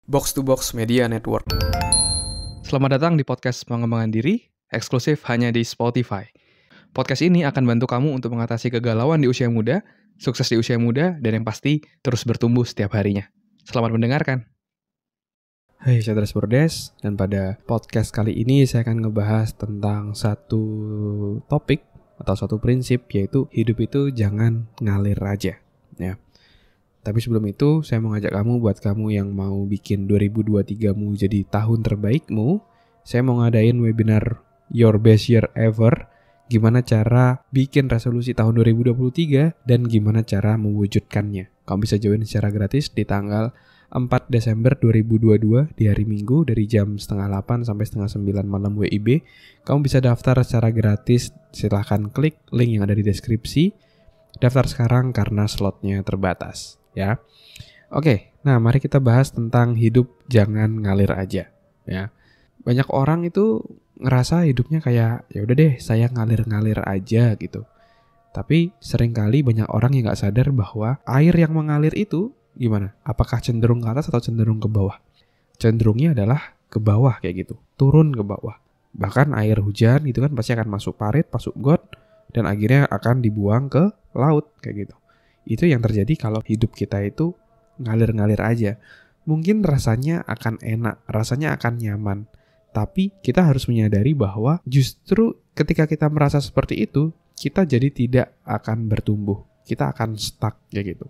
Box to Box Media Network. Selamat datang di podcast pengembangan diri, eksklusif hanya di Spotify. Podcast ini akan bantu kamu untuk mengatasi kegalauan di usia muda, sukses di usia muda, dan yang pasti terus bertumbuh setiap harinya. Selamat mendengarkan. Hai saudara Spordes, dan pada podcast kali ini saya akan ngebahas tentang satu topik atau satu prinsip, yaitu hidup itu jangan ngalir aja. Ya. Tapi sebelum itu, saya mau ngajak kamu buat kamu yang mau bikin 2023mu jadi tahun terbaikmu, saya mau ngadain webinar Your Best Year Ever, gimana cara bikin resolusi tahun 2023 dan gimana cara mewujudkannya. Kamu bisa join secara gratis di tanggal 4 Desember 2022 di hari Minggu dari jam 7:30 sampai 8:30 malam WIB. Kamu bisa daftar secara gratis, silahkan klik link yang ada di deskripsi. Daftar sekarang karena slotnya terbatas. Ya, oke. Nah, mari kita bahas tentang hidup jangan ngalir aja. Ya, banyak orang itu ngerasa hidupnya kayak ya udah deh, saya ngalir-ngalir aja gitu. Tapi seringkali banyak orang yang nggak sadar bahwa air yang mengalir itu gimana? Apakah cenderung ke atas atau cenderung ke bawah? Cenderungnya adalah ke bawah kayak gitu, turun ke bawah. Bahkan air hujan itu kan pasti akan masuk parit, masuk got, dan akhirnya akan dibuang ke laut kayak gitu. Itu yang terjadi kalau hidup kita itu ngalir-ngalir aja. Mungkin rasanya akan enak, rasanya akan nyaman. Tapi kita harus menyadari bahwa justru ketika kita merasa seperti itu, kita jadi tidak akan bertumbuh. Kita akan stuck kayak gitu.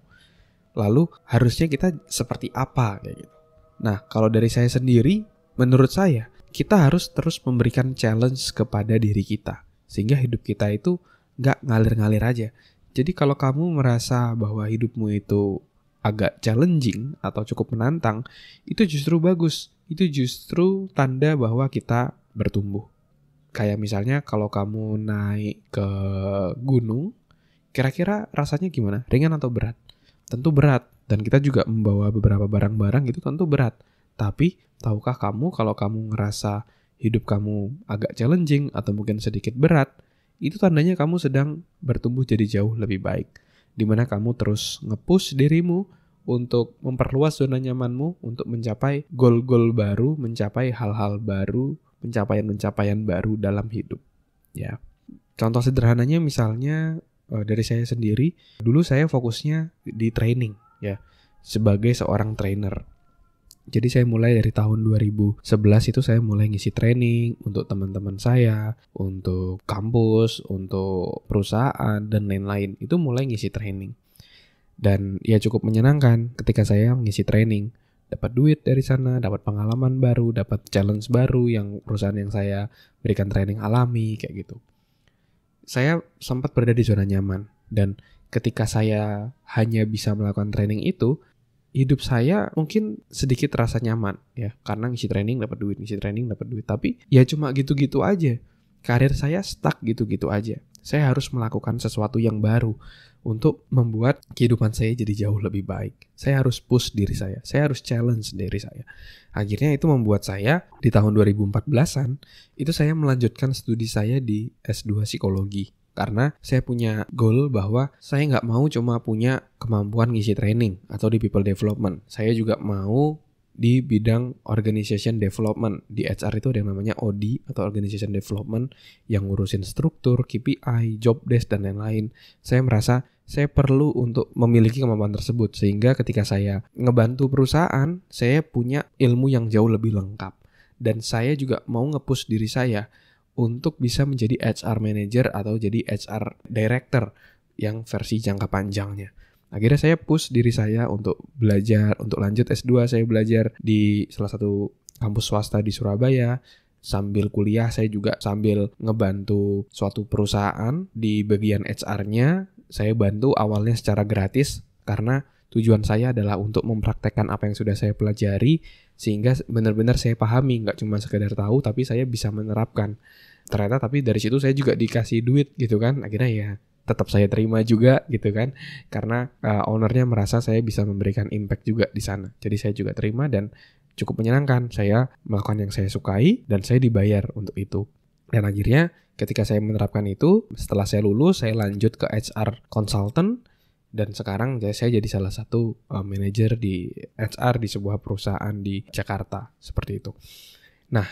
Lalu harusnya kita seperti apa kayak gitu. Nah, kalau dari saya sendiri, menurut saya, kita harus terus memberikan challenge kepada diri kita. Sehingga hidup kita itu nggak ngalir-ngalir aja. Jadi kalau kamu merasa bahwa hidupmu itu agak challenging atau cukup menantang, itu justru bagus. Itu justru tanda bahwa kita bertumbuh. Kayak misalnya kalau kamu naik ke gunung, kira-kira rasanya gimana? Ringan atau berat? Tentu berat. Dan kita juga membawa beberapa barang-barang itu tentu berat. Tapi tahukah kamu kalau kamu ngerasa hidup kamu agak challenging atau mungkin sedikit berat, itu tandanya kamu sedang bertumbuh jadi jauh lebih baik. Dimana kamu terus nge-push dirimu untuk memperluas zona nyamanmu, untuk mencapai goal-goal baru, mencapai hal-hal baru, pencapaian-pencapaian baru dalam hidup. Ya. Contoh sederhananya misalnya dari saya sendiri, dulu saya fokusnya di training, ya, sebagai seorang trainer. Jadi saya mulai dari tahun 2011 itu saya mulai ngisi training untuk teman-teman saya, untuk kampus, untuk perusahaan, dan lain-lain. Itu mulai ngisi training. Dan ya cukup menyenangkan ketika saya ngisi training. Dapat duit dari sana, dapat pengalaman baru, dapat challenge baru yang perusahaan yang saya berikan training alami, kayak gitu. Saya sempat berada di zona nyaman. Dan ketika saya hanya bisa melakukan training itu, hidup saya mungkin sedikit rasa nyaman ya, karena ngisi training dapat duit, tapi ya cuma gitu-gitu aja. Karir saya stuck gitu-gitu aja. Saya harus melakukan sesuatu yang baru untuk membuat kehidupan saya jadi jauh lebih baik. Saya harus push diri saya harus challenge diri saya. Akhirnya itu membuat saya di tahun 2014-an itu saya melanjutkan studi saya di S2 Psikologi. Karena saya punya goal bahwa saya nggak mau cuma punya kemampuan ngisi training atau di people development. Saya juga mau di bidang organization development. Di HR itu ada yang namanya OD atau organization development yang ngurusin struktur, KPI, job desk, dan lain-lain. Saya merasa saya perlu untuk memiliki kemampuan tersebut. Sehingga ketika saya ngebantu perusahaan, saya punya ilmu yang jauh lebih lengkap. Dan saya juga mau nge-push diri saya untuk bisa menjadi HR manager atau jadi HR director yang versi jangka panjangnya. Akhirnya saya push diri saya untuk belajar, untuk lanjut S2. Saya belajar di salah satu kampus swasta di Surabaya. Sambil kuliah saya juga sambil ngebantu suatu perusahaan di bagian HR-nya. Saya bantu awalnya secara gratis karena tujuan saya adalah untuk mempraktekkan apa yang sudah saya pelajari sehingga benar-benar saya pahami, nggak cuma sekedar tahu tapi saya bisa menerapkan. Ternyata tapi dari situ saya juga dikasih duit gitu kan. Akhirnya ya tetap saya terima juga gitu kan. Karena ownernya merasa saya bisa memberikan impact juga di sana. Jadi saya juga terima dan cukup menyenangkan. Saya melakukan yang saya sukai dan saya dibayar untuk itu. Dan akhirnya ketika saya menerapkan itu, setelah saya lulus, saya lanjut ke HR consultant Dan sekarang saya jadi salah satu manajer di HR di sebuah perusahaan di Jakarta, seperti itu. Nah,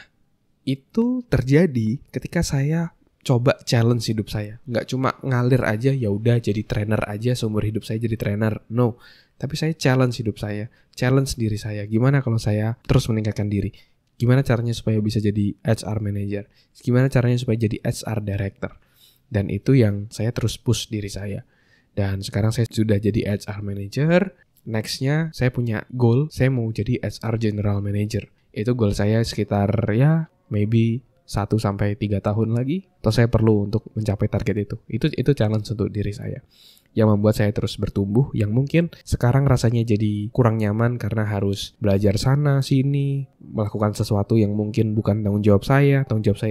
itu terjadi ketika saya coba challenge hidup saya. Nggak cuma ngalir aja, ya udah jadi trainer aja, seumur hidup saya jadi trainer. No, tapi saya challenge hidup saya, challenge diri saya. Gimana kalau saya terus meningkatkan diri? Gimana caranya supaya bisa jadi HR manager? Gimana caranya supaya jadi HR director? Dan itu yang saya terus push diri saya. Dan sekarang saya sudah jadi HR manager. Nextnya saya punya goal, saya mau jadi HR general manager. Itu goal saya sekitar maybe 1-3 tahun lagi. Atau saya perlu untuk mencapai target itu. Itu challenge untuk diri saya. Yang membuat saya terus bertumbuh, yang mungkin sekarang rasanya jadi kurang nyaman karena harus belajar sana sini, melakukan sesuatu yang mungkin bukan tanggung jawab saya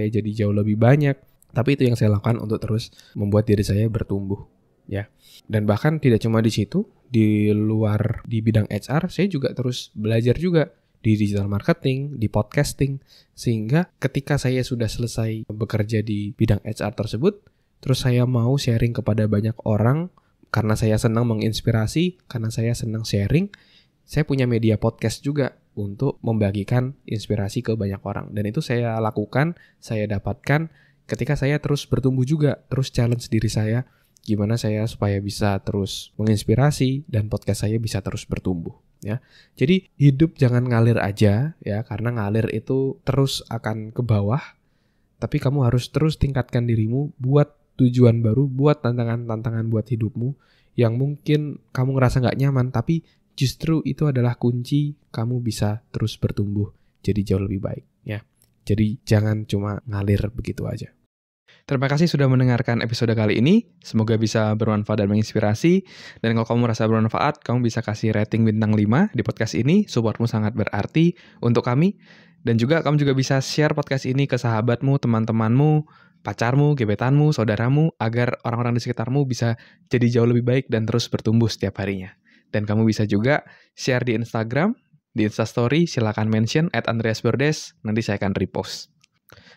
jadi jauh lebih banyak. Tapi itu yang saya lakukan untuk terus membuat diri saya bertumbuh, ya. Dan bahkan tidak cuma di situ, di luar di bidang HR, saya juga terus belajar juga di digital marketing, di podcasting, sehingga ketika saya sudah selesai bekerja di bidang HR tersebut, terus saya mau sharing kepada banyak orang, karena saya senang menginspirasi, karena saya senang sharing, saya punya media podcast juga untuk membagikan inspirasi ke banyak orang. Dan itu saya lakukan, saya dapatkan ketika saya terus bertumbuh juga, terus challenge diri saya, gimana saya supaya bisa terus menginspirasi dan podcast saya bisa terus bertumbuh, ya. Jadi hidup jangan ngalir aja, ya, karena ngalir itu terus akan ke bawah, tapi kamu harus terus tingkatkan dirimu, buat tujuan baru, buat tantangan-tantangan buat hidupmu yang mungkin kamu ngerasa nggak nyaman, tapi justru itu adalah kunci kamu bisa terus bertumbuh jadi jauh lebih baik, ya. Jadi jangan cuma ngalir begitu aja. Terima kasih sudah mendengarkan episode kali ini. Semoga bisa bermanfaat dan menginspirasi. Dan kalau kamu merasa bermanfaat, kamu bisa kasih rating bintang 5 di podcast ini. Supportmu sangat berarti untuk kami. Dan juga kamu juga bisa share podcast ini ke sahabatmu, teman-temanmu, pacarmu, gebetanmu, saudaramu, agar orang-orang di sekitarmu bisa jadi jauh lebih baik dan terus bertumbuh setiap harinya. Dan kamu bisa juga share di Instagram, di Instastory, silakan mention @andreasberdes, nanti saya akan repost.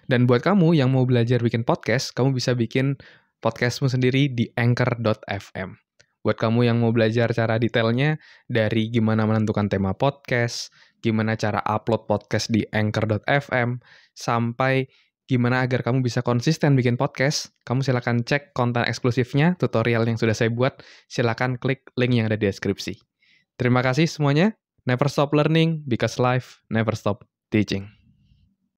Dan buat kamu yang mau belajar bikin podcast, kamu bisa bikin podcastmu sendiri di anchor.fm. Buat kamu yang mau belajar cara detailnya, dari gimana menentukan tema podcast, gimana cara upload podcast di anchor.fm, sampai gimana agar kamu bisa konsisten bikin podcast, kamu silakan cek konten eksklusifnya, tutorial yang sudah saya buat, silakan klik link yang ada di deskripsi. Terima kasih semuanya. Never stop learning, because life never stop teaching.